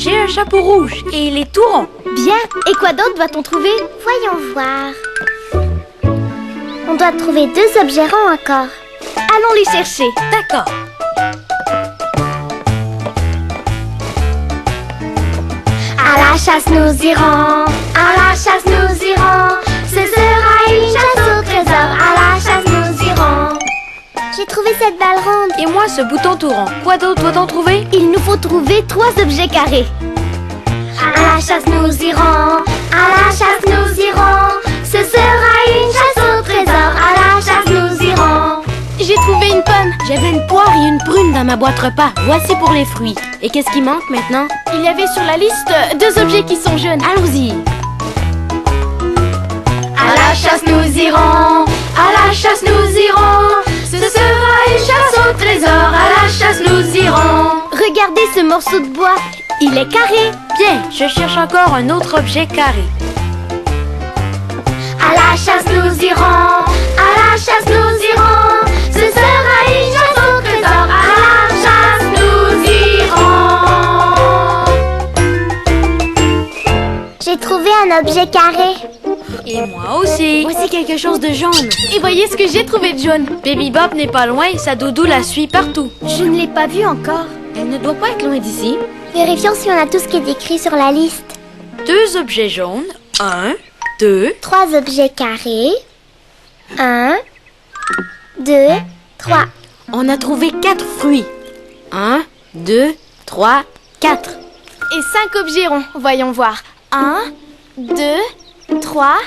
J'ai un chapeau rouge et il est tout rond. Bien. Et quoi d'autre doit-on trouver? Voyons voir. On doit trouver 2 objets ronds encore. Allons les chercher. D'accord. À la chasse nous irons, à la chasse nous irons. Ce sera une chasse au trésor, à la chasse nous irons. J'ai trouvé cette balle ronde. Et moi, ce bouton tout rond. Quoi d'autre doit-on trouver? Il nous faut trouver 3 objets carrés. À la chasse nous irons, à la chasse nous irons. Ce sera une chasse au trésor, à la chasse nous irons. J'ai trouvé une pomme. J'avais une poire et une prune dans ma boîte repas. Voici pour les fruits. Et qu'est-ce qui manque maintenant? Il y avait sur la liste 2 objets qui sont jaunes. Allons-y. À la chasse nous irons, à la chasse nous irons. Ce sera une chasse au trésor, à la chasse nous irons. Regardez ce morceau de bois. Il est carré. Bien, je cherche encore un autre objet carré. À la chasse nous irons, à la chasse nous irons. Ce sera une chasse au trésor, à la chasse nous irons. J'ai trouvé un objet carré. Et moi aussi. Voici quelque chose de jaune. Et voyez ce que j'ai trouvé de jaune. Baby Bob n'est pas loin, sa doudou la suit partout. Je ne l'ai pas vu encore. Elle ne doit pas être loin d'ici. Vérifions si on a tout ce qui est écrit sur la liste. 2 objets jaunes. 1, 2. 3 objets carrés. 1, 2, 3. On a trouvé 4 fruits. 1, 2, 3, 4. Et 5 objets ronds. Voyons voir. 1, 2, 3,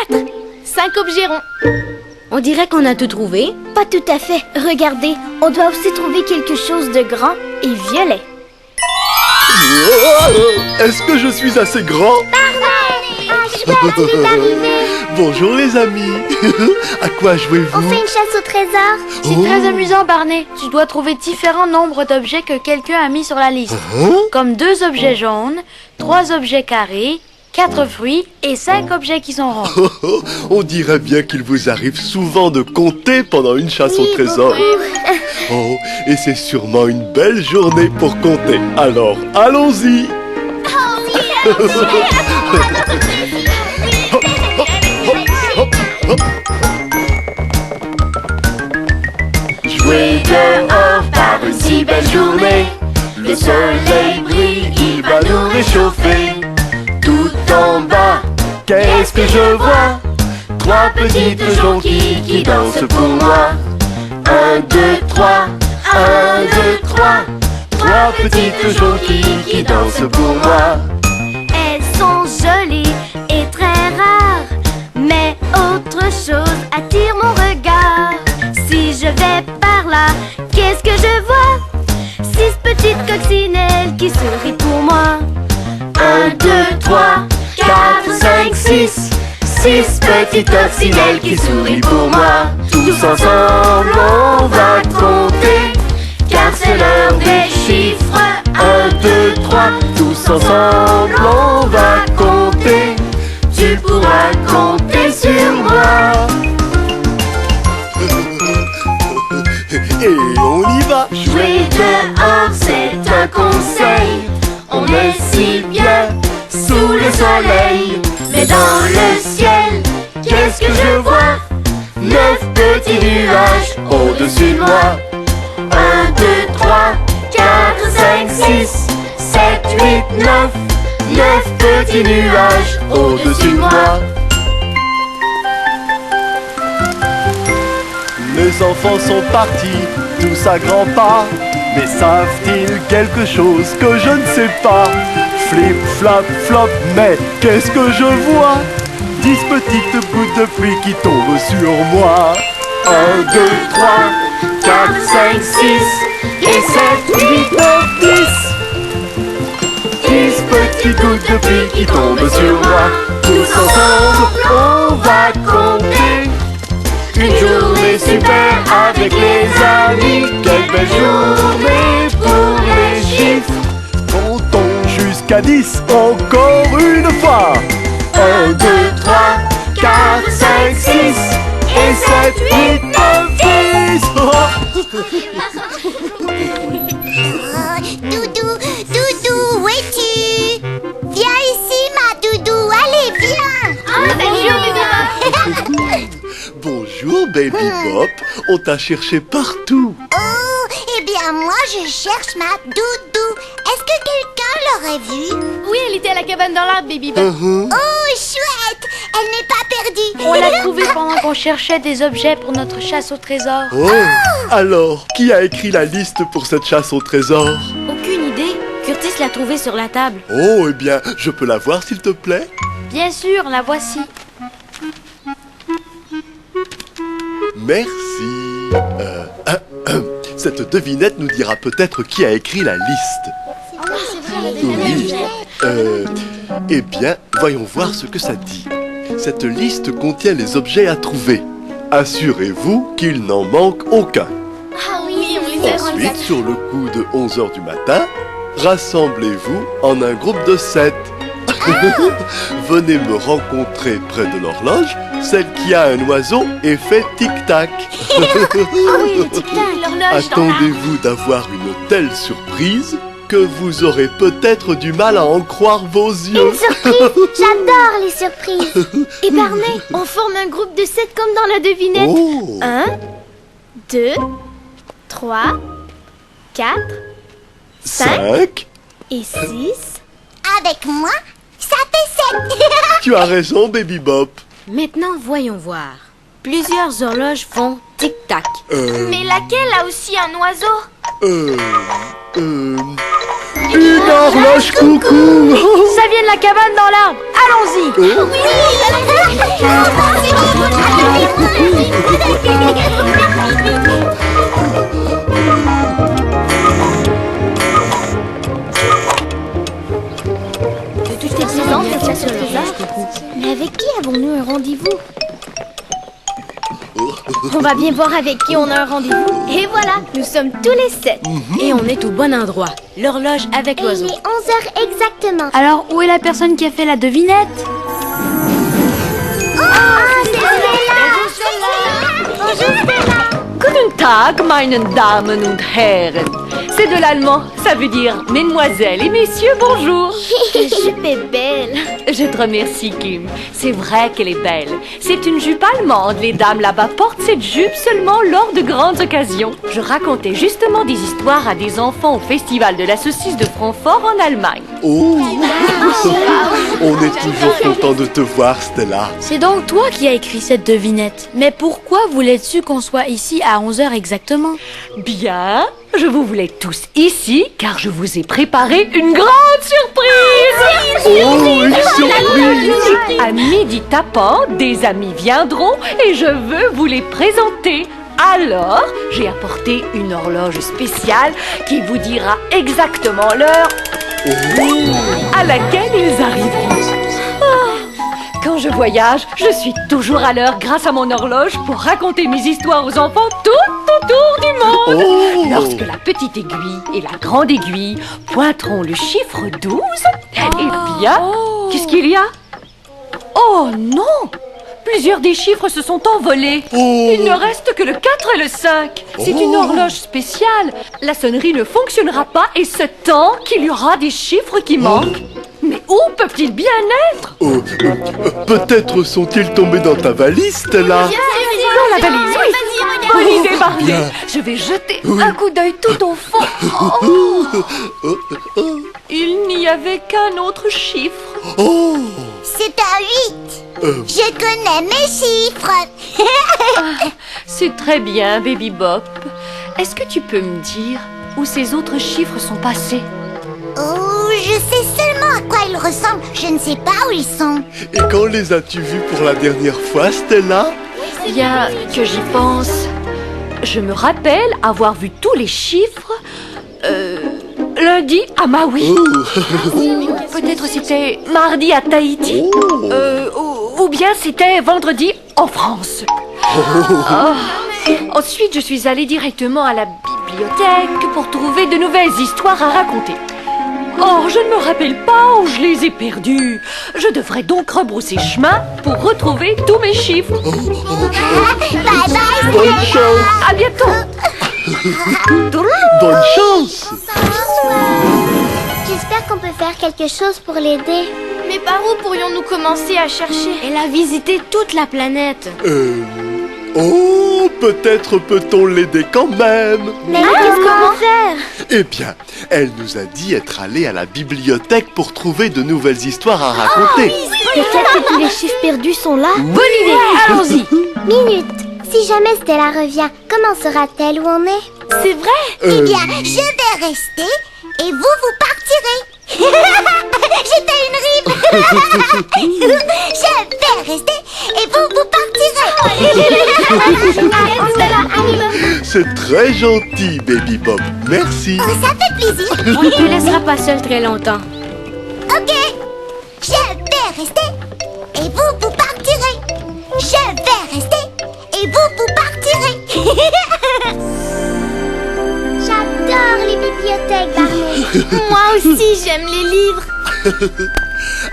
4. 5 objets ronds. On dirait qu'on a tout trouvé. Pas tout à fait. Regardez, on doit aussi trouver quelque chose de grand et violet. Est-ce que je suis assez grand? Chouette, tu es arrivé. Bonjour les amis. À quoi jouez-vous? On fait une chasse au trésor. C'est très amusant, Barney. Tu dois trouver différents nombres d'objets que quelqu'un a mis sur la liste. Comme 2 objets jaunes, 3 objets carrés, 4 fruits et 5 objets qui sont ronds. On dirait bien qu'il vous arrive souvent de compter pendant une chasse au trésor. Oh, et c'est sûrement une belle journée pour compter. Alors, allons-y. Jouer dehors par une si belle journée. Le soleil brille, il va nous réchauffer. Tout en bas, qu'est-ce que je vois? 3 petites jonquilles qui dansent pour moi. 1, 2, 3, 1, 2, 3. 3 petites jonquilles qui dansent pour moi. Elles sont jolies et très rares, mais autre chose attire mon regard. Si je vais par là, qu'est-ce que je vois? 6 petites coccinelles qui sourient pour moi. 1, 2, 3, 4, 5, 6. 6 petites coccinelles qui sourient pour moi. Tous ensemble on va compter, car c'est l'heure des chiffres. 1, 2, 3. Tous ensemble on va compter. Tu pourras compter sur moi. Et on y va. Jouer dehors c'est un conseil. On est si bien sous le soleil. Mais dans le ciel, qu'est-ce que je vois? 9 petits nuages au-dessus de moi. 1, 2, 3, 4, 5, 6, 7, 8, 9. 9 petits nuages au-dessus de moi. Les enfants sont partis, tous à grands pas. Mais savent-ils quelque chose que je ne sais pas? Flip, flap, flop, mais qu'est-ce que je vois? 10 petites gouttes de pluie qui tombent sur moi. 1, 2, 3, 4, 5, 6 et 7, 8, 9, 10. 10 petites gouttes de pluie qui tombent sur moi. Tous ensemble, on va compter. Une journée super avec les amis. Quelle belle journée pour les chiffres. Comptons jusqu'à 10 encore une fois. 1, 2, 3, 4, 5, 6 et 7, 8, 9, 10. Doudou, Doudou, où es-tu? Baby Bop, on t'a cherché partout. Oh, eh bien moi je cherche ma doudou. Est-ce que quelqu'un l'aurait vue? Oui, elle était à la cabane dans l'arbre, Baby Bop. Oh, chouette! Elle n'est pas perdue. On l'a trouvée pendant qu'on cherchait des objets pour notre chasse au trésor. Oh, alors, qui a écrit la liste pour cette chasse au trésor? Aucune idée. Curtis l'a trouvée sur la table. Oh, eh bien, je peux la voir s'il te plaît? Bien sûr, la voici. Merci. Cette devinette nous dira peut-être qui a écrit la liste. Oui. Eh bien, voyons voir ce que ça dit. Cette liste contient les objets à trouver. Assurez-vous qu'il n'en manque aucun. Ah oui, on les a Ensuite, sur le coup de 11h du matin, rassemblez-vous en un groupe de 7. Venez me rencontrer près de l'horloge, celle qui a un oiseau et fait tic-tac. Attendez-vous d'avoir une telle surprise que vous aurez peut-être du mal à en croire vos yeux. Une surprise! J'adore les surprises. Et Barney, on forme un groupe de 7 comme dans la devinette. Oh. 1, 2, 3, 4 5. et 6. Avec moi, ça fait 7. Tu as raison, Baby Bop. Maintenant, voyons voir. Plusieurs horloges font tic-tac. Mais laquelle a aussi un oiseau? Une horloge coucou. Ça vient de la cabane dans l'arbre. Allons-y. De toutes les saisons, cette chasse au trésor. Mais avec qui avons-nous un rendez-vous? On va bien voir avec qui on a un rendez-vous. Et voilà, nous sommes tous les 7. Et on est au bon endroit. L'horloge avec Il l'oiseau. est 11h exactement. Alors, où est la personne qui a fait la devinette? Bonjour Stella. Guten Tag, meine Damen und Herren. C'est de l'allemand, ça veut dire mesdemoiselles et messieurs, bonjour. Ta jupe est belle. Je te remercie, Kim. C'est vrai qu'elle est belle. C'est une jupe allemande. Les dames là-bas portent cette jupe seulement lors de grandes occasions. Je racontais justement des histoires à des enfants au festival de la saucisse de Francfort en Allemagne. Oh. On est toujours content de te voir, Stella. C'est donc toi qui as écrit cette devinette. Mais pourquoi voulais-tu qu'on soit ici à 11h exactement? Bien, je vous voulais tous ici car je vous ai préparé une grande surprise. Oh, une surprise. À midi tapant, des amis viendront et je veux vous les présenter. Alors, j'ai apporté une horloge spéciale qui vous dira exactement l'heure à laquelle ils arriveront. Quand je voyage, je suis toujours à l'heure grâce à mon horloge pour raconter mes histoires aux enfants tout autour du monde. Oh. Lorsque la petite aiguille et la grande aiguille pointeront le chiffre 12, eh bien, qu'est-ce qu'il y a? Oh non! Plusieurs des chiffres se sont envolés. Oh. Il ne reste que le 4 et le 5. C'est une horloge spéciale. La sonnerie ne fonctionnera pas et ce temps qu'il y aura des chiffres qui manquent. Mais où peuvent-ils bien être? Peut-être sont-ils tombés dans ta valise, Stella. Dans la valise, oui. Bonne idée, Barney. Bien. Je vais jeter un coup d'œil tout au fond. Il n'y avait qu'un autre chiffre. Oh. C'est un 8. Je connais mes chiffres. C'est très bien, Baby Bop. Est-ce que tu peux me dire où ces autres chiffres sont passés? Oh, je sais seulement à quoi ils ressemblent. Je ne sais pas où ils sont. Et quand les as-tu vus pour la dernière fois, Stella? Bien que j'y pense, je me rappelle avoir vu tous les chiffres lundi à Maui. Peut-être c'était mardi à Tahiti. Ou bien c'était vendredi en France. Ensuite, je suis allée directement à la bibliothèque pour trouver de nouvelles histoires à raconter. Or, je ne me rappelle pas où je les ai perdus. Je devrais donc rebrousser chemin pour retrouver tous mes chiffres. Bye bye. Bonne chance. À bientôt. Bonne chance. J'espère qu'on peut faire quelque chose pour l'aider. Mais par où pourrions-nous commencer à chercher? Elle a visité toute la planète. Oh, peut-être peut-on l'aider quand même. Mais qu'est-ce qu'on va faire? Eh bien, elle nous a dit être allée à la bibliothèque pour trouver de nouvelles histoires à raconter. Peut-être que tous les chiffres perdus sont là. Bonne idée, allons-y. Minute. Si jamais Stella revient, comment saura-t-elle où on est? C'est vrai? Eh bien, je vais rester et vous partirez. J'étais une rime. Je vais rester et vous partirez. C'est très gentil, Baby Bob. Merci. Ça fait plaisir. On ne te laissera pas seul très longtemps. Ok. Je vais rester et vous partirez. Je vais rester et vous partirez. J'adore les bibliothèques, Barney. Moi aussi, j'aime les livres.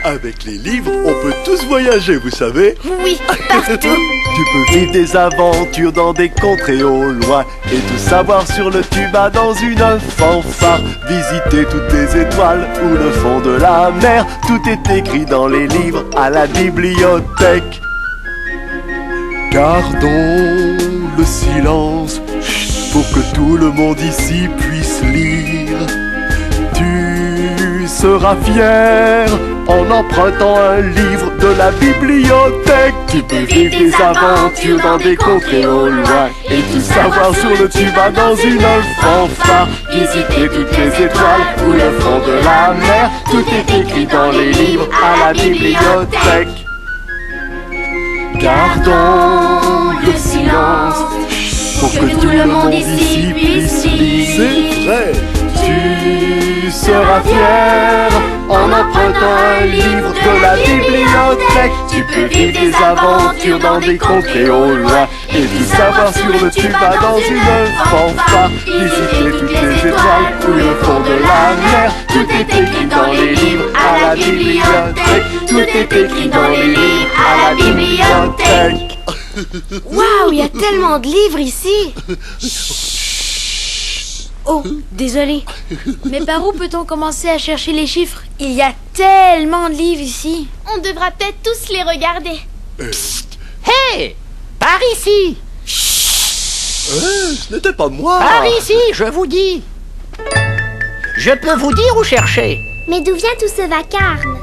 Avec les livres, on peut tous voyager, vous savez. Oui, partout. Tu peux vivre des aventures dans des contrées au loin et tout savoir sur le tuba dans une fanfare. Visiter toutes les étoiles ou le fond de la mer. Tout est écrit dans les livres à la bibliothèque. Gardons le silence pour que tout le monde ici puisse lire. Tu seras fier en empruntant un livre de la bibliothèque. Tu peux vivre des aventures dans des contrées au loin et tout savoir sur le tuba dans une fanfare. Visiter toutes les étoiles ou le fond de la mer. Tout est écrit dans les livres à la bibliothèque. Gardons le silence pour que tout le monde ici puisse lire. C'est vrai. Tu seras fier en empruntant un livre de la bibliothèque. Tu peux vivre des aventures dans des contrées au loin et tout savoir sur le tuba dans une fanfare. Visiter toutes les étoiles ou le fond de la mer. Tout est écrit dans les livres à la bibliothèque. Tout est écrit dans les livres à la bibliothèque. Waouh, il y a tellement de livres ici. Oh, désolé. Mais par où peut-on commencer à chercher les chiffres? Il y a tellement de livres ici. On devra peut-être tous les regarder. Hé! Par ici! Ce n'était pas moi. Par ici, je vous dis! Je peux vous dire où chercher. Mais d'où vient tout ce vacarme?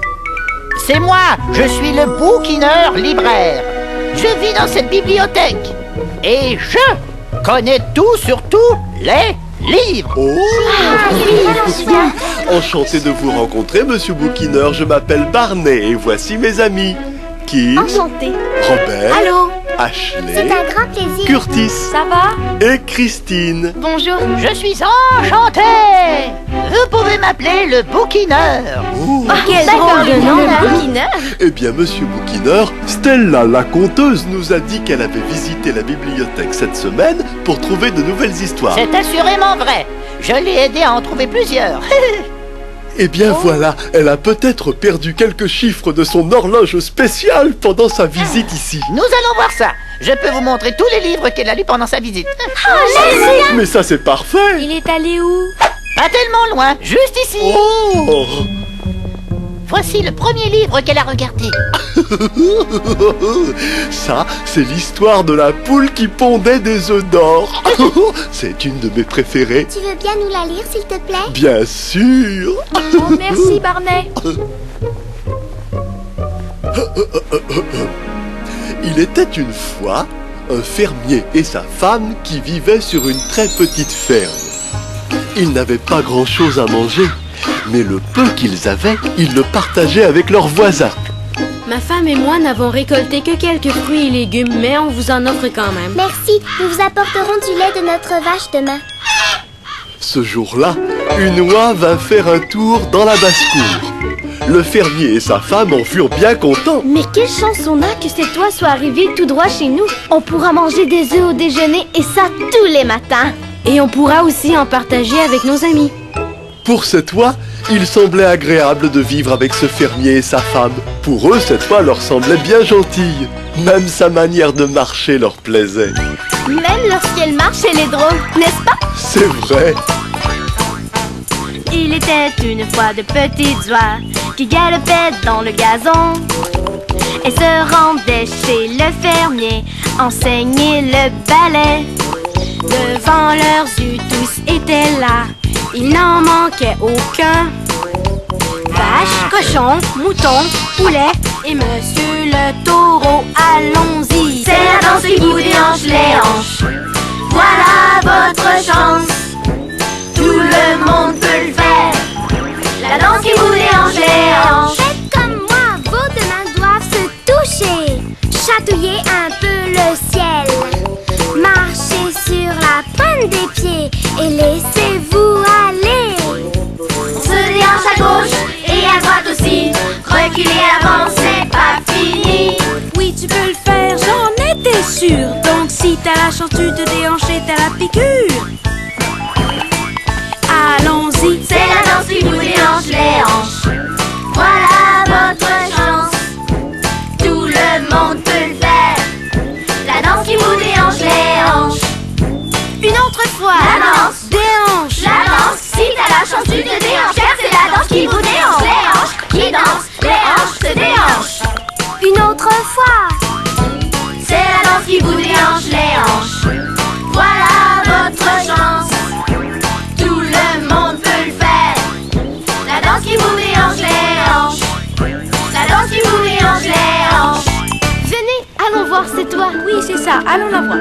C'est moi, je suis le bouquineur libraire. Je vis dans cette bibliothèque. Et je connais tout sur tous les livres. Oh. Enchanté de vous rencontrer, monsieur Bouquineur. Je m'appelle Barney et voici mes amis. Kim, Enchantée. Robert, Allô? C'est Ashley, un grand plaisir. Curtis Ça va? et Christine. Bonjour. Je suis enchanté. Vous pouvez m'appeler le bouquineur. Oh. Quel drôle de nom, le bouquineur. Eh bien, monsieur Bouquineur, Stella, la conteuse, nous a dit qu'elle avait visité la bibliothèque cette semaine pour trouver de nouvelles histoires. C'est assurément vrai. Je l'ai aidé à en trouver plusieurs. Eh bien voilà, elle a peut-être perdu quelques chiffres de son horloge spéciale pendant sa visite ici. Nous allons voir ça. Je peux vous montrer tous les livres qu'elle a lus pendant sa visite. Mais ça c'est parfait. Il est allé où? Pas tellement loin, juste ici. Oh. Voici le premier livre qu'elle a regardé. Ça, c'est l'histoire de la poule qui pondait des œufs d'or. C'est une de mes préférées. Tu veux bien nous la lire, s'il te plaît? Bien sûr. Oh, merci, Barney. Il était une fois un fermier et sa femme qui vivaient sur une très petite ferme. Ils n'avaient pas grand-chose à manger, mais le peu qu'ils avaient, ils le partageaient avec leurs voisins. Ma femme et moi n'avons récolté que quelques fruits et légumes, mais on vous en offre quand même. Merci, nous vous apporterons du lait de notre vache demain. Ce jour-là, une oie vint faire un tour dans la basse-cour. Le fermier et sa femme en furent bien contents. Mais quelle chance on a que cette oie soit arrivée tout droit chez nous. On pourra manger des œufs au déjeuner et ça tous les matins. Et on pourra aussi en partager avec nos amis. Pour cette oie, il semblait agréable de vivre avec ce fermier et sa femme. Pour eux, cette oie leur semblait bien gentille. Même sa manière de marcher leur plaisait. Même lorsqu'elle marche, elle est drôle, n'est-ce pas? C'est vrai. Il était une fois de petites oies qui galopaient dans le gazon. Elle se rendait chez le fermier, enseigner le ballet. Devant leurs yeux, tous étaient là. Il n'en manquait aucun. Vache, cochon, mouton, poulet et monsieur le taureau, allons-y. C'est la danse qui vous déhanche les hanches. Voilà votre chance. Tout le monde peut le faire. La danse qui vous déhanche les hanches. Faites comme moi, vos deux mains doivent se toucher. Chatouillez un peu le ciel. Marchez sur la pointe des pieds et laissez-vous aller. On se déhanche à gauche et à droite aussi. Reculer avant, c'est pas fini. Oui, tu peux le faire, j'en étais sûre. Donc si t'as la chance, tu te déhanches, t'as la piqûre. Allons-y. C'est la danse qui vous déhanche les hanches. Voilà votre chance. Tout le monde peut le faire. La danse qui vous déhanche les hanches. Une autre fois. La danse. Déhanche. La danse. Si t'as la chance, tu te déhanches. Car c'est la danse qui vous déhanche les hanches. Qui danse, les hanches se déhanchent. Une autre fois. C'est la danse qui vous déhanche les hanches. Voilà votre chance. Tout le monde peut le faire. La danse qui vous déhanche les hanches. La danse qui vous déhanche les hanches. Venez, allons voir, c'est toi. Oui, c'est ça, allons la voir.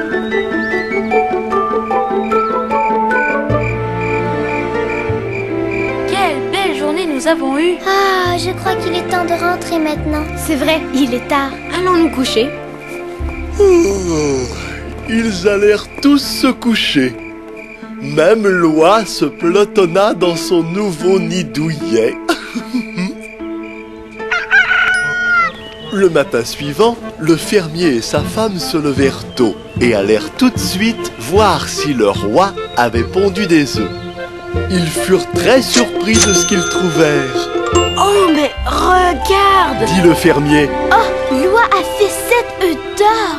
Quelle belle journée nous avons eue. Ah, je crois qu'il est temps de rentrer maintenant. C'est vrai, il est tard. Allons nous coucher. Ils allèrent tous se coucher. Même Loi se pelotonna dans son nouveau nid douillet. Le matin suivant, le fermier et sa femme se levèrent tôt et allèrent tout de suite voir si le roi avait pondu des œufs. Ils furent très surpris de ce qu'ils trouvèrent. Oh, mais regarde! Dit le fermier. Oh, Loi a fait 7 œufs d'or.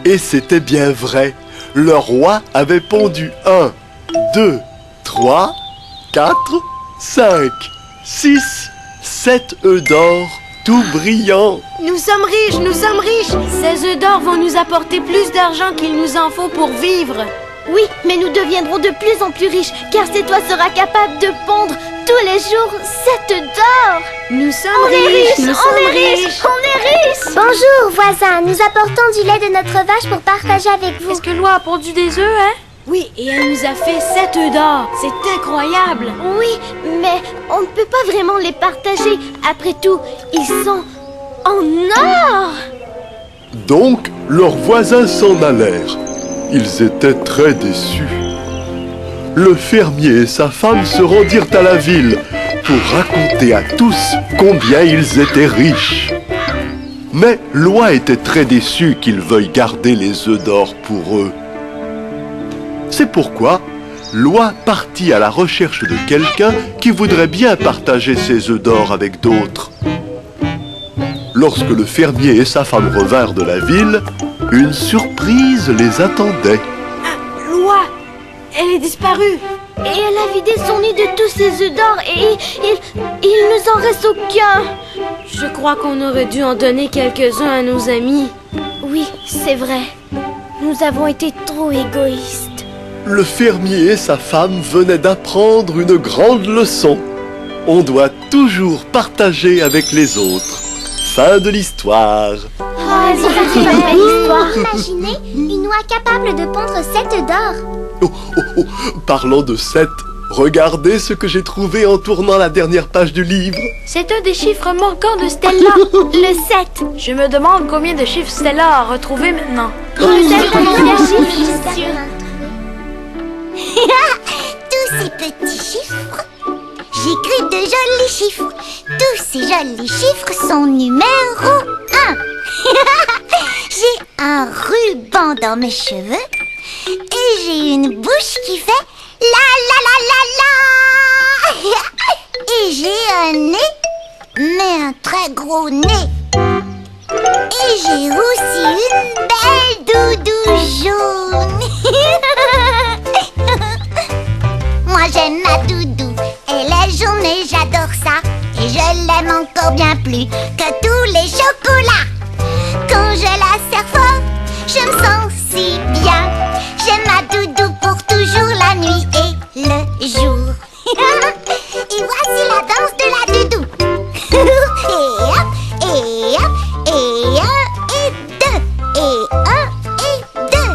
Et c'était bien vrai. Le roi avait pondu 1, 2, 3, 4, 5, 6, 7 œufs d'or, tout brillants. Nous sommes riches, nous sommes riches! Ces œufs d'or vont nous apporter plus d'argent qu'il nous en faut pour vivre. Oui, mais nous deviendrons de plus en plus riches, car c'est toi sera capable de pondre tous les jours 7 œufs d'or. Nous sommes On est riches, nous on sommes est riches, on est riches. Bonjour, voisins. Nous apportons du lait de notre vache pour partager avec vous. Est-ce que Loi a pondu des œufs, hein? Oui, et elle nous a fait 7 œufs d'or. C'est incroyable. Oui, mais on ne peut pas vraiment les partager. Après tout, ils sont en or. Donc, leurs voisins s'en allèrent. Ils étaient très déçus. Le fermier et sa femme se rendirent à la ville pour raconter à tous combien ils étaient riches. Mais Loi était très déçu qu'ils veuillent garder les œufs d'or pour eux. C'est pourquoi Loi partit à la recherche de quelqu'un qui voudrait bien partager ses œufs d'or avec d'autres. Lorsque le fermier et sa femme revinrent de la ville, une surprise les attendait. Loi, elle est disparue. Et elle a vidé son nid de tous ses œufs d'or et il nous en reste aucun. Je crois qu'on aurait dû en donner quelques-uns à nos amis. Oui, c'est vrai. Nous avons été trop égoïstes. Le fermier et sa femme venaient d'apprendre une grande leçon. On doit toujours partager avec les autres. Fin de l'histoire. C'est une belle histoire. Imaginez une oie capable de pondre 7 œufs d'or. Oh, oh, oh, parlant de 7, regardez ce que j'ai trouvé en tournant la dernière page du livre. C'est un des chiffres manquants de Stella. Le 7. Je me demande combien de chiffres Stella a retrouvé maintenant. Le 7 combien de chiffres? Tous ces petits chiffres. J'écris de jolis chiffres. Tous ces jolis chiffres sont numéro 1. J'ai un ruban dans mes cheveux. Et j'ai une bouche qui fait la la la la la. Et j'ai un nez, mais un très gros nez. Et j'ai aussi une belle doudou jaune. Moi j'aime ma doudou, elle est jaune et j'adore ça. Et et je l'aime encore bien plus que tous les chocolats. Quand je la serre fort, je me sens si bien. J'aime ma doudou pour toujours la nuit et le jour. Et voici la danse de la doudou. Et hop, et hop, et un, et deux, et un, et deux.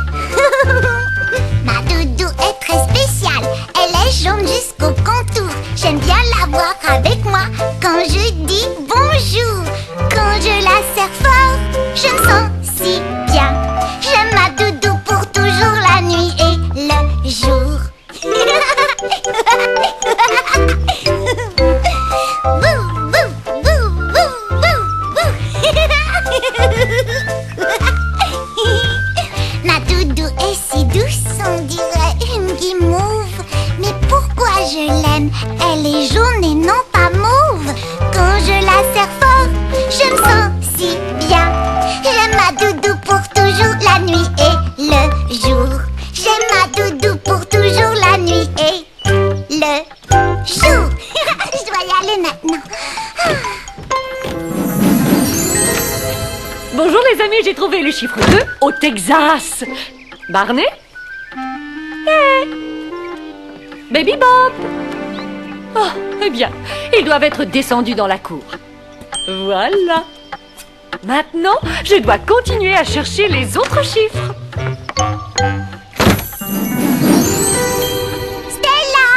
Ma doudou est très spéciale, elle est jaune jusqu'au contour. J'aime bien la voir avec moi quand je dis bonjour. Quand je la serre fort, je me sens si bien. J'aime ma doudou pour toujours la nuit et le jour. Bou, bou, bou, bou, bou, bou. Ma doudou est si douce, on dirait une guimauve. Mais pourquoi je l'aime? Elle est jaune et non pas mauve. Quand je la serre fort, je me sens si bien. J'aime ma doudou pour toujours la nuit et le jour. J'aime ma doudou pour toujours la nuit et le jour. Je dois y aller maintenant. Bonjour les amis, j'ai trouvé le chiffre 2 au Texas. Barney? Hey! Baby Bob? Oh, eh bien, ils doivent être descendus dans la cour. Voilà. Maintenant, je dois continuer à chercher les autres chiffres. Stella!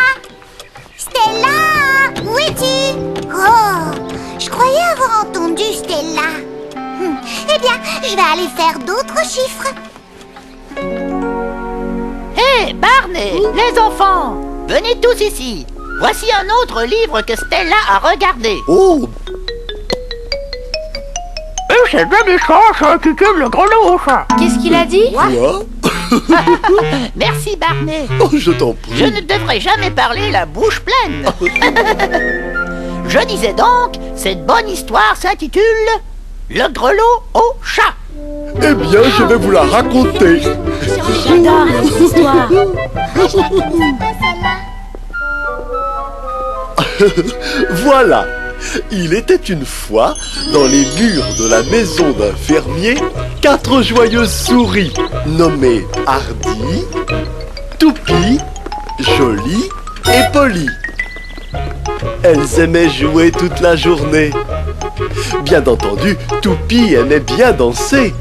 Stella! Où es-tu? Oh, je croyais avoir entendu Stella. Eh bien, je vais aller faire d'autres chiffres. Hé, Barney, les enfants, venez tous ici. Voici un autre livre que Stella a regardé. Oh, C'est bien méchant, ça, qui aime le grelot, ça. Qu'est-ce qu'il a dit? quoi? Merci, Barney. Oh, je t'en prie. Je ne devrais jamais parler la bouche pleine. Je disais donc, cette bonne histoire s'intitule Le grelot au chat. Eh bien, je vais vous la raconter. J'adore cette histoire. Voilà. Il était une fois, dans les murs de la maison d'un fermier, 4 joyeuses souris nommées Hardy, Toupie, Jolie et Polly. Elles aimaient jouer toute la journée. Bien entendu, Toupie aimait bien danser,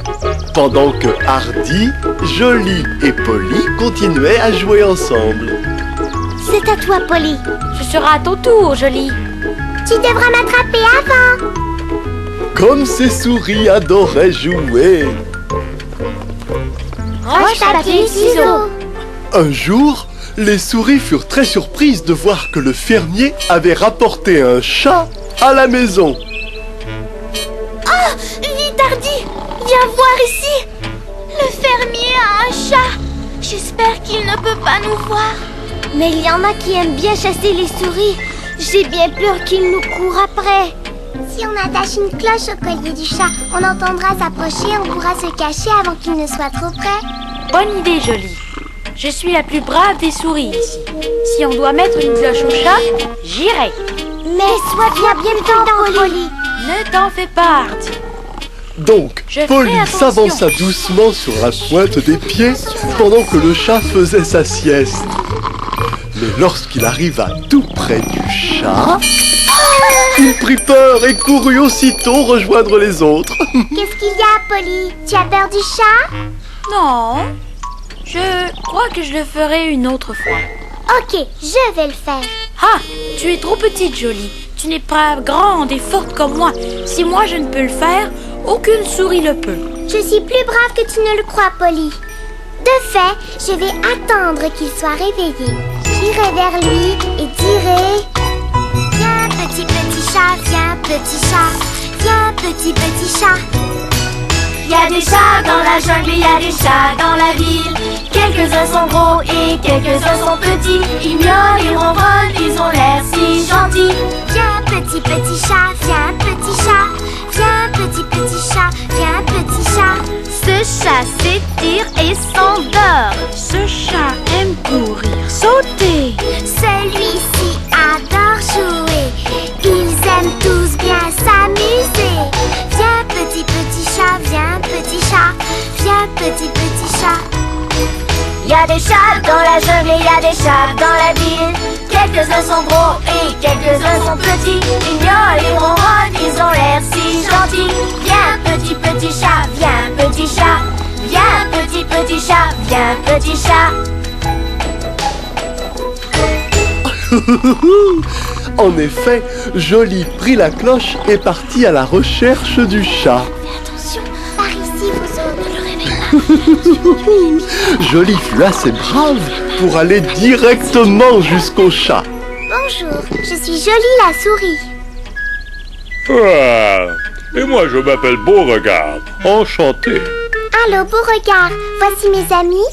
pendant que Hardy, Jolie et Polly continuaient à jouer ensemble. C'est à toi, Polly. Ce sera à ton tour, Jolie. Tu devras m'attraper avant. Comme ces souris adoraient jouer. Roche, papier, ciseaux. Un jour, les souris furent très surprises de voir que le fermier avait rapporté un chat à la maison. Oh, vite, Hardy, viens voir ici. Le fermier a un chat. J'espère qu'il ne peut pas nous voir. Mais il y en a qui aiment bien chasser les souris. J'ai bien peur qu'il nous court après. Si on attache une cloche au collier du chat, on entendra s'approcher et on pourra se cacher avant qu'il ne soit trop près. Bonne idée, Jolie. Je suis la plus brave des souris ici. Si on doit mettre une cloche au chat, j'irai. Mais sois bien dedans, Polly. Ne t'en fais pas, Hardy. Donc, Je Polly fais attention. s'avança doucement sur la pointe des pieds pendant que le chat faisait sa sieste. Mais lorsqu'il arriva tout près du chat, il prit peur et courut aussitôt rejoindre les autres. Qu'est-ce qu'il y a, Polly? Tu as peur du chat? Non, je crois que je le ferai une autre fois. Ok, je vais le faire. Ah, tu es trop petite, Jolie. Tu n'es pas grande et forte comme moi. Si moi je ne peux le faire, aucune souris le peut. Je suis plus brave que tu ne le crois, Polly. De fait, je vais attendre qu'il soit réveillé. J'irai vers lui et dirai: viens, petit chat, viens, petit chat, viens, petit chat. Il y a des chats dans la jungle, il y a des chats dans la ville. Quelques-uns sont gros et quelques-uns sont petits. Ils miaulent, ils ronronnent, ils ont l'air si gentils. Viens, petit chat, viens, petit chat, viens, petit chat, viens, petit chat. Ce chat s'étire et s'endort. Ce chat aime courir, sauter. Celui-ci adore jouer. Ils aiment tout a des chats dans la jungle et il y a des chats dans la ville. Quelques-uns sont gros et quelques-uns sont petits. Ils miaulent, ils ronronnent, ils ont l'air si gentils. Viens petit chat, viens petit chat. Viens petit chat, viens petit chat. En effet, Joly prit la cloche et partit à la recherche du chat. Attention, par ici, vous ne le réveillez pas. Joly fut assez brave pour aller directement jusqu'au chat. Bonjour, je suis Joly la souris. Ah, et moi je m'appelle Beauregard, enchanté. Allô, Beauregard, voici mes amis,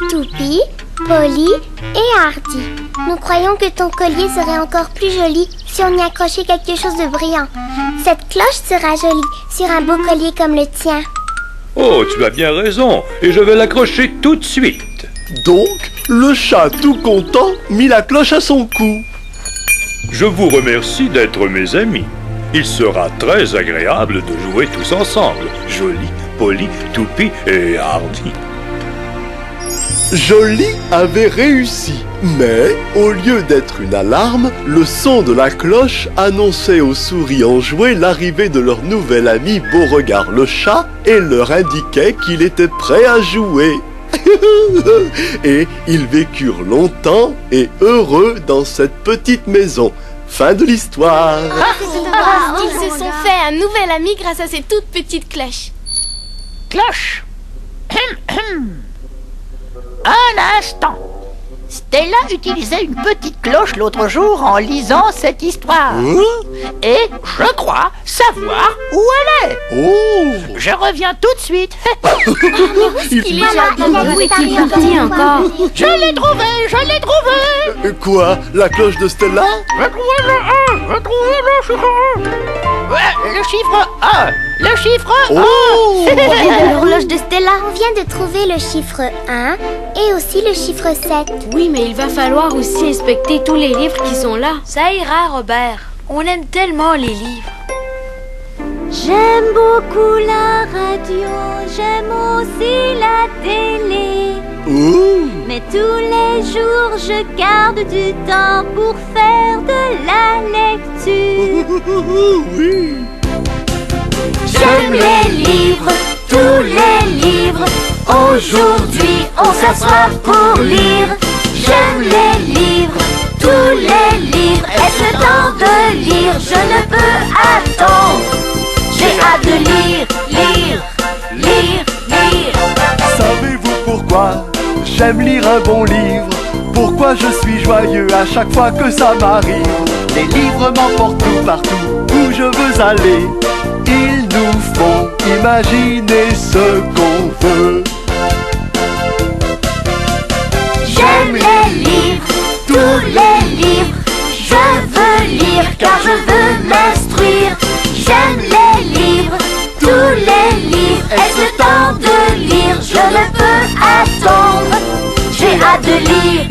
Toupie, Polly et Hardy. Nous croyons que ton collier serait encore plus joli si on y accrochait quelque chose de brillant. Cette cloche sera jolie sur un beau collier comme le tien. Oh, tu as bien raison, et je vais l'accrocher tout de suite. Donc, le chat tout content mit la cloche à son cou. Je vous remercie d'être mes amis. Il sera très agréable de jouer tous ensemble. Joly, Polly, Toupie et Hardy. Joly avait réussi, mais au lieu d'être une alarme, le son de la cloche annonçait aux souris enjouées l'arrivée de leur nouvel ami Beauregard le chat et leur indiquait qu'il était prêt à jouer. Et ils vécurent longtemps et heureux dans cette petite maison. Fin de l'histoire. Ils se sont fait un nouvel ami grâce à ces toutes petites cloches. Cloche. Un instant. Stella utilisait une petite cloche l'autre jour en lisant cette histoire. Et je crois savoir où elle est. Oh! Je reviens tout de suite. Il Où est-il parti encore? Je l'ai trouvé. Quoi? La cloche de Stella? J'ai trouvé le chiffre 1. Ouais, le chiffre 1. Le chiffre 1. Oh! L'horloge de Stella. On vient de trouver le chiffre 1 et aussi le chiffre 7. Oui, mais il va falloir aussi inspecter tous les livres qui sont là. Ça ira, Robert. On aime tellement les livres. J'aime beaucoup la radio, j'aime aussi la télé. Oh! Mais tous les jours, je garde du temps pour faire de la lecture. Oui! J'aime les livres, tous les livres. Aujourd'hui, on s'assoit pour lire. J'aime les livres, tous les livres. Est-ce le temps de lire? Je ne peux attendre. J'ai hâte de lire, lire. Savez-vous pourquoi j'aime lire un bon livre? Pourquoi je suis joyeux à chaque fois que ça m'arrive? Les livres m'emportent tout partout où je veux aller. Ils nous font imaginer ce qu'on veut. J'aime les livres, tous les livres. Je veux lire car je veux m'instruire. J'aime les livres, tous les livres. Est-ce le temps de lire? Je ne peux attendre. J'ai hâte de lire.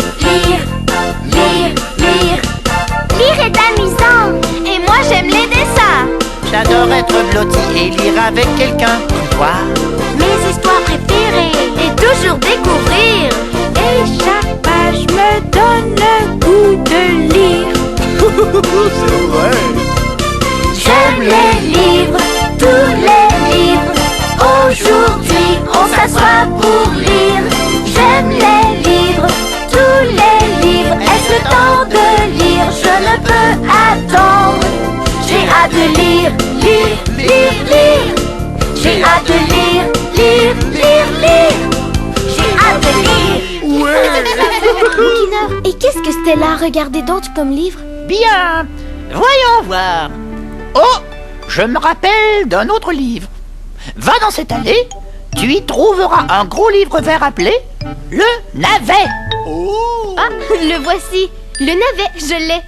Lire est amusant. Et moi j'aime les dessins. J'adore être blotti et lire avec quelqu'un. Tu vois? Mes histoires préférées. Et toujours découvrir. Et chaque page me donne le goût de lire. C'est vrai! J'aime les livres, tous les livres. Aujourd'hui, on s'assoit pour lire. J'aime les livres, tous les livres. Est-ce le temps de lire? Je ne peux attendre. J'ai hâte de lire. J'ai hâte de lire. J'ai hâte de lire. Bouquineur, et qu'est-ce que Stella regardait donc comme livre? Bien. Voyons voir. Oh, je me rappelle d'un autre livre. Va dans cette allée, tu y trouveras un gros livre vert appelé Le Navet. Oh! Ah, le voici. Le navet, je l'ai.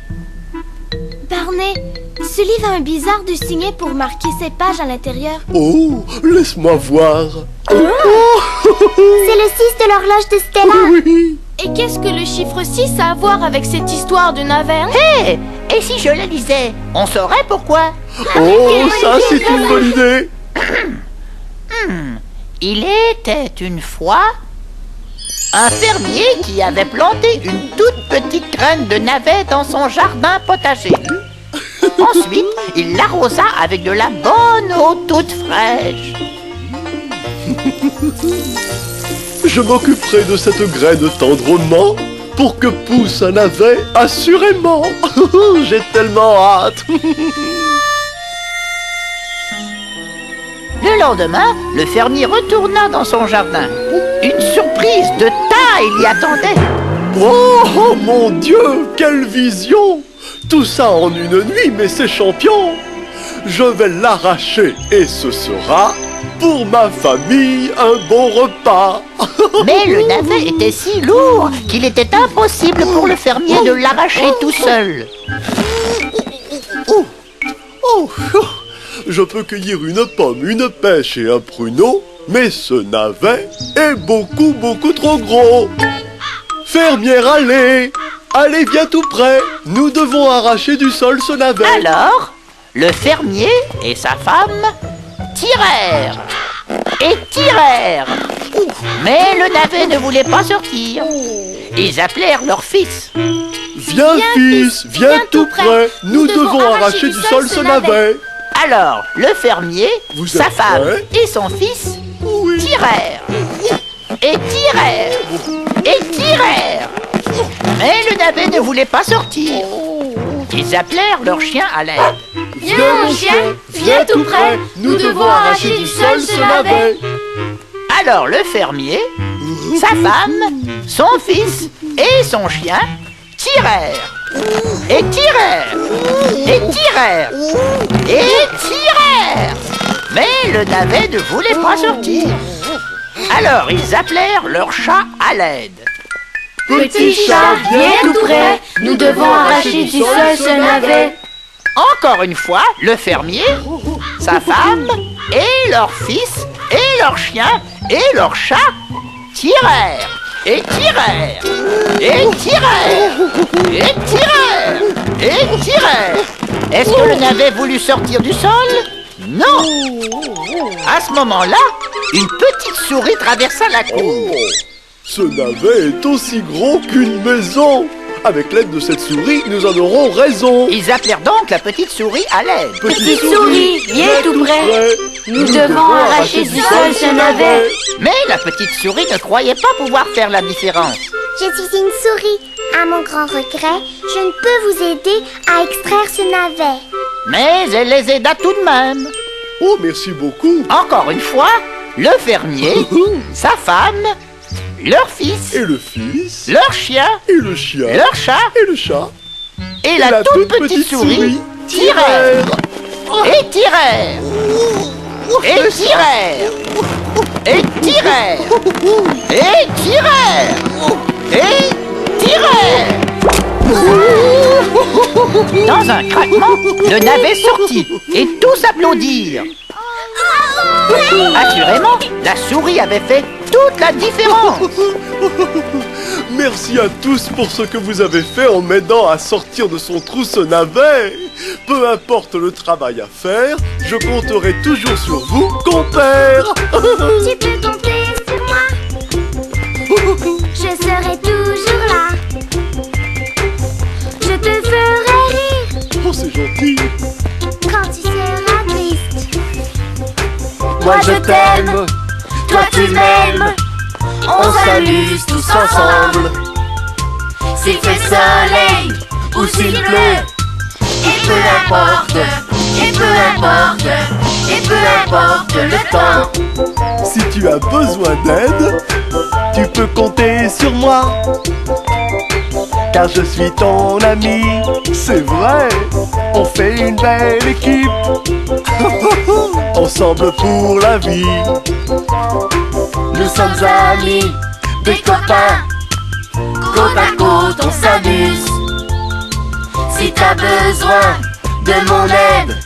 Barney, ce livre a un bizarre de signet pour marquer ses pages à l'intérieur. Oh! Laisse-moi voir. C'est le 6 de l'horloge de Stella. Oui! Et qu'est-ce que le chiffre 6 a à voir avec cette histoire de navet? Hé, et si je la lisais, on saurait pourquoi. Oh, ça c'est une bonne idée! Il était une fois Un fermier qui avait planté une toute petite graine de navet dans son jardin potager. Ensuite, il l'arrosa avec de la bonne eau toute fraîche. Je m'occuperai de cette graine tendrement pour que pousse un navet assurément. J'ai tellement hâte. Le lendemain, le fermier retourna dans son jardin. Une surprise de taille l'y attendait. Oh mon Dieu, quelle vision! Tout ça en une nuit, mais c'est champion! Je vais l'arracher et ce sera, pour ma famille, un bon repas! Mais le navet était si lourd qu'il était impossible pour le fermier de l'arracher tout seul. Je peux cueillir une pomme, une pêche et un pruneau, mais ce navet est beaucoup trop gros! Fermière, allez! Allez, viens tout près! Nous devons arracher du sol ce navet! Alors, le fermier et sa femme tirèrent et tirèrent. Mais le navet ne voulait pas sortir. Ils appelèrent leur fils. Viens fils, viens tout près! Nous devons arracher du sol ce navet! Alors, le fermier, sa êtes femme prêts? et son fils tirèrent et tirèrent et tirèrent. Mais le navet ne voulait pas sortir. Ils appelèrent leur chien à l'aide. Viens mon chien, viens tout près, nous devons arracher du sol ce navet. Alors le fermier, sa femme, son fils et son chien tirèrent et tirèrent et tirèrent et tirèrent. Mais le navet ne voulait pas sortir. Alors ils appelèrent leur chat à l'aide. Petit chat, viens tout près, nous devons arracher du sol ce navet. Encore une fois, le fermier, sa femme et leur fils et leur chien et leur chat tirèrent et tirèrent et tirèrent et tirèrent et tirèrent. Est-ce que le navet voulut sortir du sol? Non. À ce moment-là, une petite souris traversa la cour. Ce navet est aussi gros qu'une maison! Avec l'aide de cette souris, nous en aurons raison! Ils appelèrent donc la petite souris à l'aide. Petite souris, viens tout près, nous devons arracher du sol ce navet. Mais la petite souris ne croyait pas pouvoir faire la différence. Je suis une souris. À mon grand regret, je ne peux vous aider à extraire ce navet. Mais elle les aida tout de même. Oh, merci beaucoup! Encore une fois, le fermier, sa femme, leur fils, Et le fils, leur chien, et le chien, leur chat et le chat, et la toute petite souris tirèrent et tirèrent et tirèrent et tirèrent et tirèrent et tirèrent. Dans un craquement, le navet sortit et tous applaudirent. Assurément, la souris avait fait toute la différence. Merci à tous pour ce que vous avez fait en m'aidant à sortir de son trou ce navet. Peu importe le travail à faire, je compterai toujours sur vous, compère. Tu peux compter sur moi. Je serai toujours là. Je te ferai rire Oh, c'est gentil. quand tu seras triste. Moi je t'aime, toi tu m'aimes, on s'amuse tous ensemble. S'il fait soleil ou s'il pleut, et peu importe, et peu importe, et peu importe le temps. Si tu as besoin d'aide, tu peux compter sur moi. Car je suis ton ami, c'est vrai, on fait une belle équipe. Ensemble pour la vie. Nous sommes amis, des copains, côte à côte on s'amuse. Si t'as besoin de mon aide,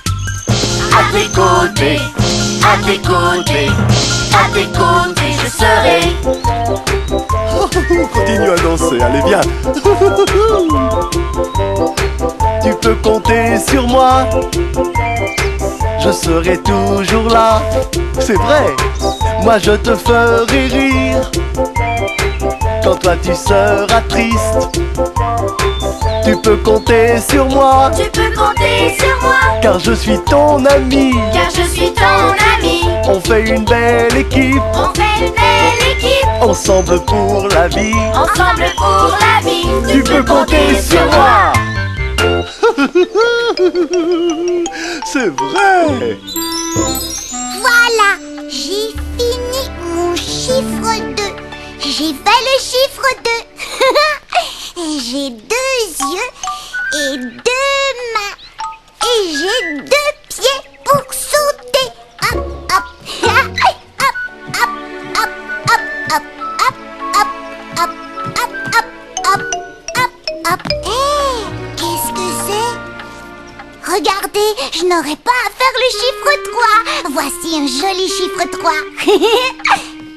à tes côtés, à tes côtés, à tes côtés je serai. Continue à danser, allez viens. Tu peux compter sur moi. Je serai toujours là. C'est vrai, moi je te ferai rire. quand toi tu seras triste, tu peux compter sur moi, Tu peux compter sur moi, car je suis ton ami. car je suis ton ami. On fait une belle équipe, On fait une belle équipe, ensemble pour la vie. ensemble pour la vie. Tu peux compter sur moi. C'est vrai. Voilà, j'ai fini mon chiffre 2. J'ai fait le chiffre 2. J'ai 2 yeux et 2 mains. Et j'ai 2 pieds pour sauter. Hop, hop. Hop, hop, hop, hop, hop, hop, hop, hop, hop, hop, hop, hop. Hé, qu'est-ce que c'est? Regardez, je n'aurais pas à faire le chiffre 3. Voici un joli chiffre 3.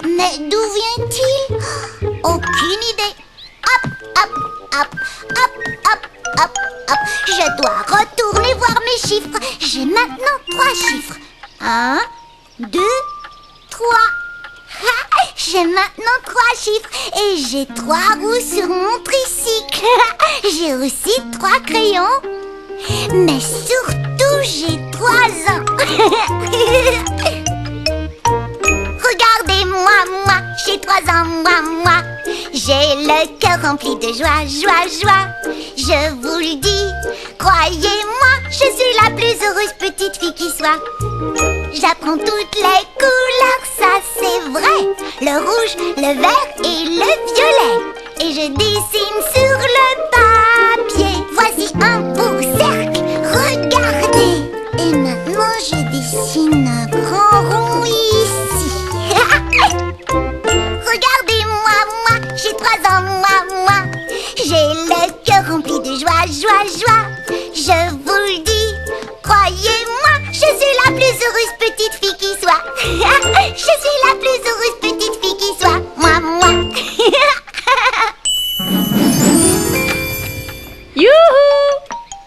Mais d'où vient-il? Aucune idée. Hop, hop, hop, hop, hop, hop, hop. Je dois retourner voir mes chiffres. J'ai maintenant 3 chiffres. 1, 2, 3. J'ai maintenant 3 chiffres et j'ai 3 roues sur mon tricycle. J'ai aussi 3 crayons. Mais surtout, j'ai 3 ans. Regardez-moi, moi, j'ai 3 ans, moi. J'ai le cœur rempli de joie, joie, joie. Je vous le dis, croyez-moi, je suis la plus heureuse petite fille qui soit. J'apprends toutes les couleurs, ça c'est vrai. Le rouge, le vert et le violet. Et je dessine sur le papier. Voici un beau cercle, regardez. Et maintenant je dessine un grand rond ici. Regardez-moi, moi, j'ai 3 ans, moi. J'ai le cœur rempli de joie, joie, joie. Je vous le dis, croyez-moi, je suis la plus heureuse petite fille qui soit. Je suis la plus heureuse petite fille qui soit. Moi. Youhou!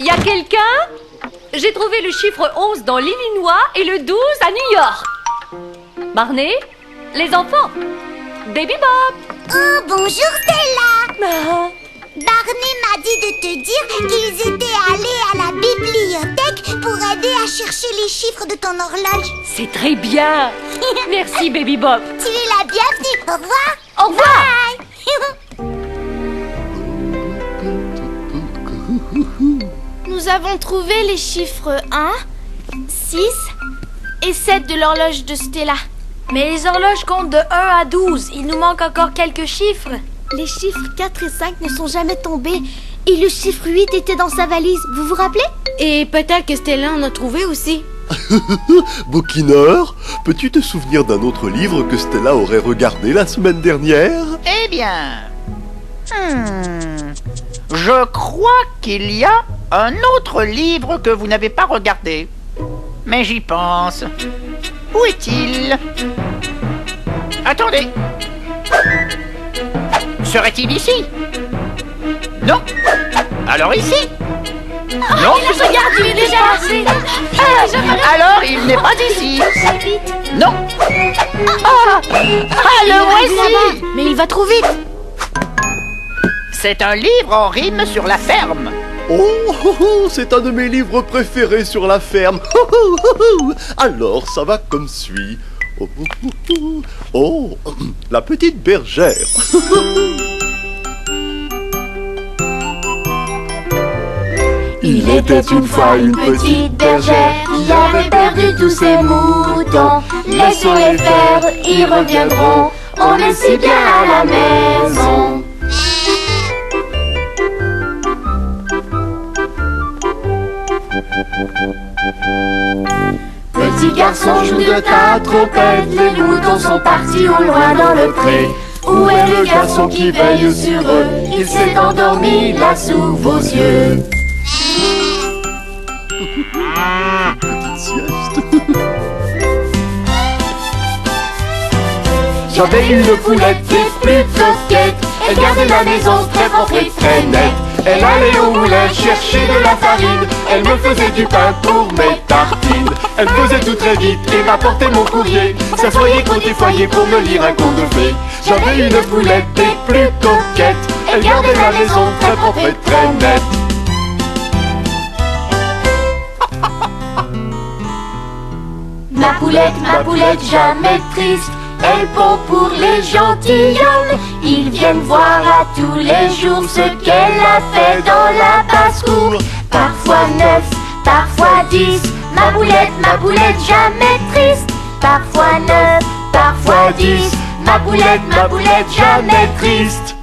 Y a quelqu'un? J'ai trouvé le chiffre 11 dans l'Illinois et le 12 à New York. Marnie? Les enfants? Baby Bob? Oh, bonjour Stella. Ah. Barney m'a dit de te dire qu'ils étaient allés à la bibliothèque pour aider à chercher les chiffres de ton horloge. C'est très bien. Merci Baby Bob. Tu es la bienvenue. Au revoir. Au revoir. Bye. Nous avons trouvé les chiffres 1, 6 et 7 de l'horloge de Stella. Mais les horloges comptent de 1 à 12. Il nous manque encore quelques chiffres. Les chiffres 4 et 5 ne sont jamais tombés. Et le chiffre 8 était dans sa valise. Vous vous rappelez? Et peut-être que Stella en a trouvé aussi. Bouquineur, peux-tu te souvenir d'un autre livre que Stella aurait regardé la semaine dernière? Eh bien... je crois qu'il y a un autre livre que vous n'avez pas regardé. Mais j'y pense. Où est-il? Attendez. Serait-il ici? Non. Alors ici? Non. Regarde, il est déjà passé. Alors il n'est pas ici. Non. Ah, le voici. Mais il va trop vite. C'est un livre en rime sur la ferme. Oh, c'est un de mes livres préférés sur la ferme. Alors, ça va comme suit. Oh, la petite bergère. Il était une fois une petite bergère qui avait perdu tous ses moutons. Laissons-les faire, ils reviendront. On est si bien à la maison. Petit garçon, joue de ta trompette. Les moutons sont partis au loin dans le pré. Où est le garçon qui veille sur eux? Il s'est endormi là sous vos yeux. Petite sieste. J'avais une poulette qui est plus coquette. Elle gardait la maison très propre et très nette. Elle allait au moulin chercher de la farine. Elle me faisait du pain pour mes tartines. Elle faisait tout très vite et m'apportait mon courrier. S'assoyait côté foyer pour me lire un conte de fées. J'avais une poulette des plus coquettes. Elle gardait la maison très propre et très nette. Ma poulette, jamais triste. Elle pond pour les gentilshommes. Ils viennent voir à tous les jours ce qu'elle a fait dans la basse-cour. Parfois 9, parfois 10. Ma poulette, jamais triste. Parfois 9, parfois 10. Ma poulette, jamais triste.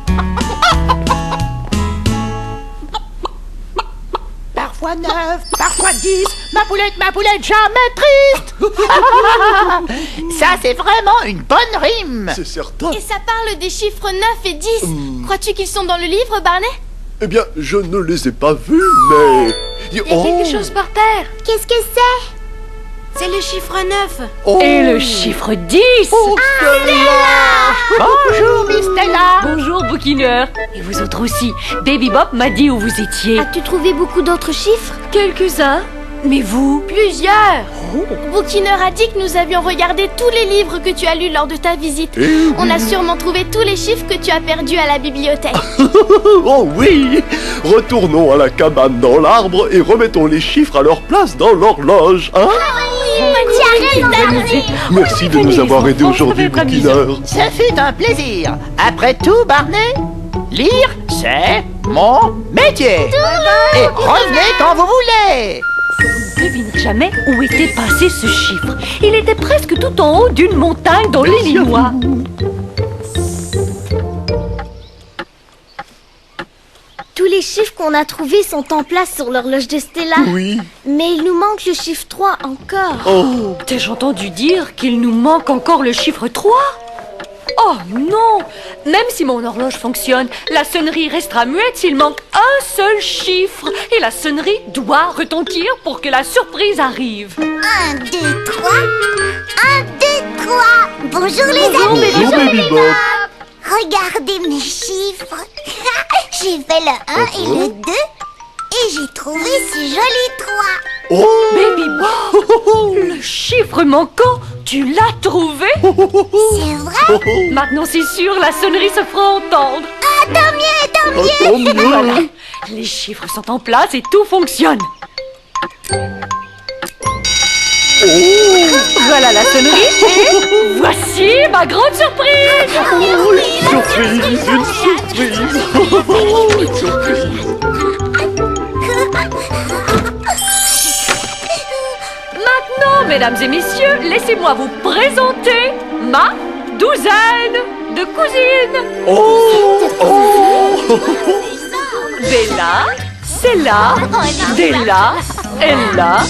Parfois 9, parfois 10. Ma poulette, jamais triste. Ça, c'est vraiment une bonne rime. C'est certain. Et ça parle des chiffres 9 et 10. Crois-tu qu'ils sont dans le livre, Barney? Eh bien, je ne les ai pas vus, mais... Il y a quelque chose par terre. Qu'est-ce que c'est? C'est le chiffre 9. Oh. Et le chiffre 10. Bonjour, Miss Stella. Bonjour, bouquineur. Et vous autres aussi. Baby Bop m'a dit où vous étiez. As-tu trouvé beaucoup d'autres chiffres? Quelques-uns. Mais vous? Plusieurs. Bouquineur a dit que nous avions regardé tous les livres que tu as lus lors de ta visite. On a sûrement trouvé tous les chiffres que tu as perdus à la bibliothèque. Oh oui! Retournons à la cabane dans l'arbre et remettons les chiffres à leur place dans l'horloge, hein? Merci de nous avoir aidés aujourd'hui, bouquineur. Ce fut un plaisir. Après tout, Barney, lire, c'est mon métier. Et revenez quand vous voulez. Vous ne devinerez jamais où était passé ce chiffre. Il était presque tout en haut d'une montagne dans l'Illinois. Tous les chiffres qu'on a trouvés sont en place sur l'horloge de Stella. Oui. Mais il nous manque le chiffre 3 encore. Oh. T'as-je entendu dire qu'il nous manque encore le chiffre 3? Oh non! Même si mon horloge fonctionne, la sonnerie restera muette s'il manque un seul chiffre. Et la sonnerie doit retentir pour que la surprise arrive. 1, 2, 3. 1, 2, 3. Bonjour les amis. Bonjour, Baby Bop. Regardez mes chiffres. J'ai fait le 1 et le 2. Et j'ai trouvé ce joli 3. Oh. Baby Bop, le chiffre manquant, tu l'as trouvé? C'est vrai? Maintenant c'est sûr, la sonnerie se fera entendre. Ah, tant mieux, tant mieux. Oh, tant mieux. Voilà, les chiffres sont en place et tout fonctionne. Voilà la sonnerie et voici ma grande surprise. Surprise, une surprise. Une surprise. Maintenant, mesdames et messieurs, laissez-moi vous présenter ma douzaine de cousines. Oh. Oh. Bella, Cella, Della, Ella,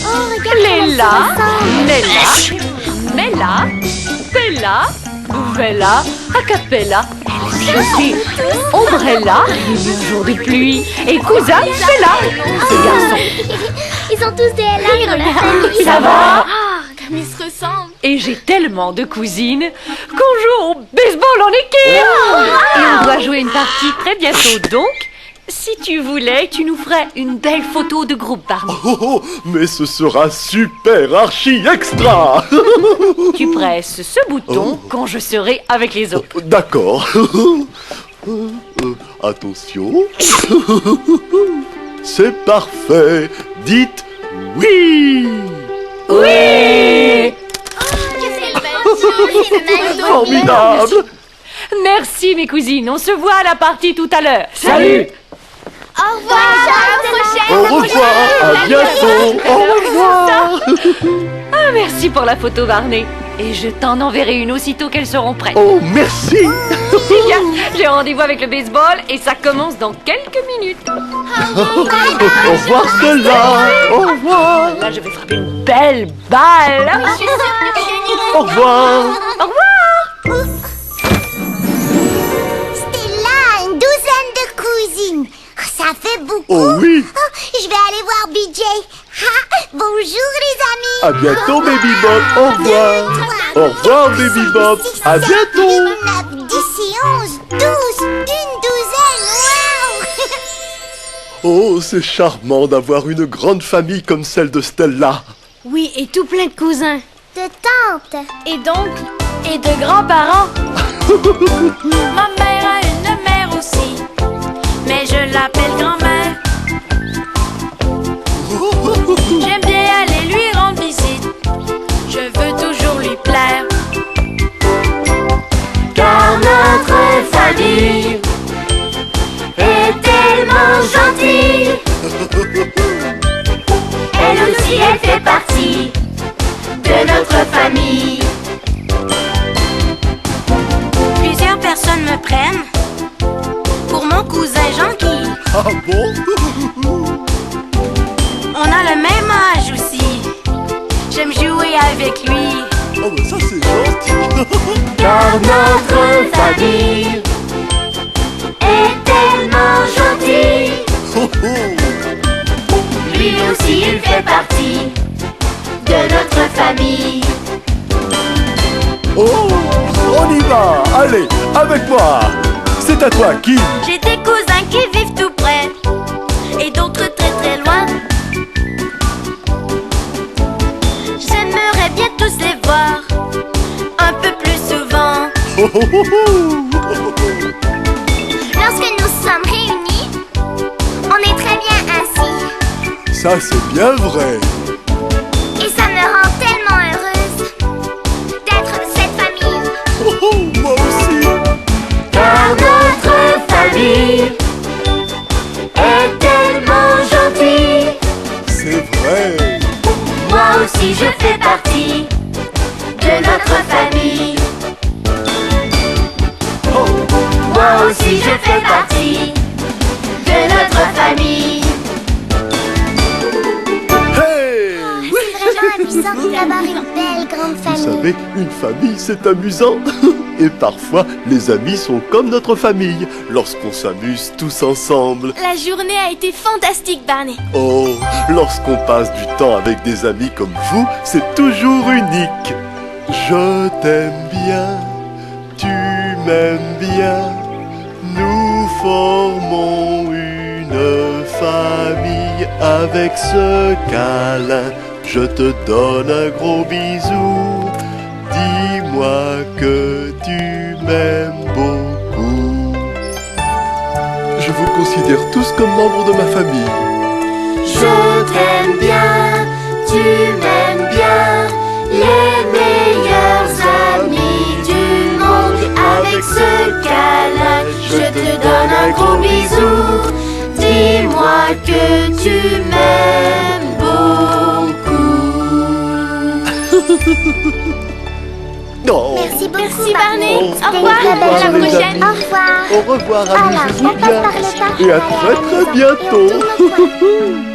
Léla, Nella, Mella, Bella, Bella, Acapella, Chaussée, Ombrella, un jour de pluie, et cousin Cella, ce garçon. Ils ont tous des LA dans la famille. Ça va? Ah, comme ils se ressemblent. Et j'ai tellement de cousines qu'on joue au baseball en équipe. Et on doit jouer une partie très bientôt. Donc, si tu voulais, tu nous ferais une belle photo de groupe, Barney. Oh, mais ce sera super archi extra. Tu presses ce bouton quand je serai avec les autres. D'accord. Attention. C'est parfait. Dites oui. Oui! Formidable. Merci mes cousines, on se voit à la partie tout à l'heure. Salut! Au revoir, à la prochaine. Au revoir. À bientôt. Au revoir. Ah, merci pour la photo, Barney. Et je t'en enverrai une aussitôt qu'elles seront prêtes. Oh, merci. Eh bien, j'ai rendez-vous avec le baseball et ça commence dans quelques minutes. Au revoir, Stella. Au revoir. Là, je vais frapper une belle balle. Au revoir. Au revoir! Stella a une douzaine de cousines. Ça fait beaucoup. Oh oui. Oh, je vais aller voir BJ. Ah, bonjour les amis. À bientôt, Baby Bop. Au revoir. Au revoir, Baby Bop. À bientôt. 9, 10 et 11, 12. Une douzaine. Waouh. Oh, c'est charmant d'avoir une grande famille comme celle de Stella. Oui, et tout plein de cousins. de tantes. Et d'oncles. Et de grands-parents. Ma mère a une mère aussi, mais je l'appelle grand-mère. J'aime bien aller lui rendre visite, je veux toujours lui plaire. Car notre famille est tellement gentille. Elle aussi, elle fait partie de notre famille. Plusieurs personnes me prennent pour mon cousin Jean-Guy. Ah bon? On a le même âge aussi, j'aime jouer avec lui. Oh bah ça c'est gentil. Car notre famille est tellement gentille. Oh, oh. Lui aussi, il fait partie de notre famille. Oh, on y va. Allez, avec moi. C'est à toi, Kim. J'ai des cousins qui vivent tout près et d'autres très très loin. J'aimerais bien tous les voir un peu plus souvent. Oh, oh, oh, oh. Lorsque nous sommes réunis, on est très bien assis. Ça c'est bien vrai. Et ça me rend tellement heureuse d'être de cette famille. Oh, oh, moi aussi. Car notre famille est tellement gentille. C'est vrai. Moi aussi, je fais partie de notre famille. Oh, Moi aussi, je fais partie de notre famille. hey. C'est vraiment amusant d'avoir une belle grande Vous famille. savez, une famille c'est amusant. Et parfois, les amis sont comme notre famille lorsqu'on s'amuse tous ensemble. La journée a été fantastique, Barney. Oh, lorsqu'on passe du temps avec des amis comme vous, c'est toujours unique. Je t'aime bien, tu m'aimes bien, nous formons une famille. Avec ce câlin, je te donne un gros bisou. Dis-moi que tu m'aimes beaucoup. Je vous considère tous comme membres de ma famille. Je t'aime bien, tu m'aimes bien, les meilleurs amis du monde. Avec ce câlin, je te donne un gros bisou. Dis-moi que tu m'aimes beaucoup. Oh. Merci beaucoup, Merci, Barney. Oh. Au revoir. C'était une très À la belle les journée. prochaine. Au revoir. Au revoir, Alors, amusez-vous on passe bien. par le parc Et à pour aller très la maison. bientôt. Et on tourne au coin.